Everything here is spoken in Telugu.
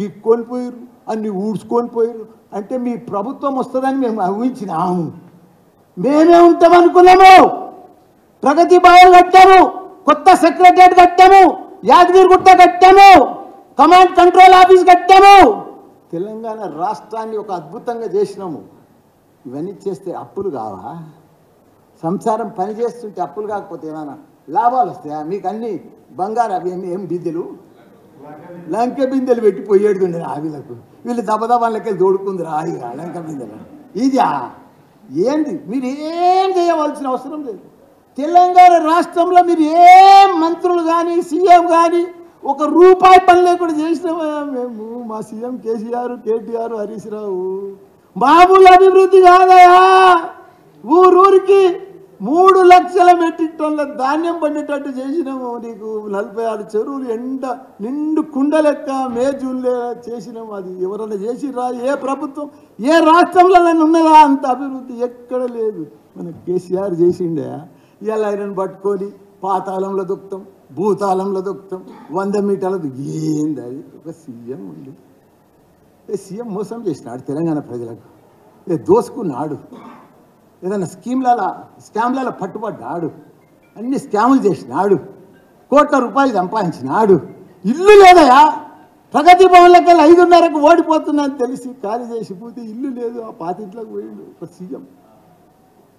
గీక్కొని పోయారు, అన్ని ఊడ్చుకొని పోయారు. అంటే మీ ప్రభుత్వం వస్తుందని మేము ఊహించినాము. మేమే ఉంటామనుకున్నాము. ప్రగతి భవన్ కట్టాము, కొత్త సెక్రటరియట్ కట్టాము, యాదగిరిగుట్ట కట్టాము, కమాండ్ కంట్రోల్ ఆఫీస్ కట్టాము. తెలంగాణ రాష్ట్రాన్ని ఒక అద్భుతంగా చేసినాము. ఇవన్నీ చేస్తే అప్పులు కావా? సంసారం పని చేస్తుంటే అప్పులు కాకపోతే ఏమైనా లాభాలు వస్తాయా? మీకు అన్ని బంగారు అవి ఏం బిందెలు, లంక బిందెలు పెట్టి పోయేడుతుండే ఆవిలకు. వీళ్ళు దబదబాలకి దోడుకుందిరా హాయిగా లంక బిందెలు. ఇదా ఏంది? మీరు ఏం చేయవలసిన అవసరం లేదు. తెలంగాణ రాష్ట్రంలో మీరు ఏం మంత్రులు కానీ సీఎం కానీ ఒక రూపాయి పని లేకుండా చేసినామా మేము? మా సీఎం కేసీఆర్, కేటీఆర్, హరీష్ రావు మామూలు అభివృద్ధి కాదయా. ఊరూరికి 3 లక్షల మెట్రిక్ టన్నుల ధాన్యం పండేటట్టు చేసినాము. నీకు 46 చెరువులు ఎండ నిండు కుండ లెక్క మే జూన్లో చేసినాము. అది ఎవరన్నా చేసిరా? ఏ ప్రభుత్వం ఏ రాష్ట్రంలో ఉన్నదా అంత అభివృద్ధి? ఎక్కడ లేదు. మన కేసీఆర్ చేసిండే. ఇలా ఐరన్ పట్టుకొని పాతాళంలో దొక్కుతాం, భూతాళంలో దొక్కుతాం, 100 మీటర్ల ఏంది అది? ఒక సీఎం ఉంది. సీఎం మోసం చేసినాడు తెలంగాణ ప్రజలకు, దోసుకున్నాడు. ఏదైనా స్కామ్లలో పట్టుబడ్డాడు, అన్ని స్కాములు చేసినాడు, కోట్ల రూపాయలు సంపాదించినాడు. ఇల్లు లేదయా? ప్రగతి భవన్లకి వెళ్ళి 5:30కు ఓడిపోతుందని తెలిసి ఖాళీ చేసిపోతే ఇల్లు లేదు. ఆ పాతింట్లోకి పోయిండు ఒక సీఎం.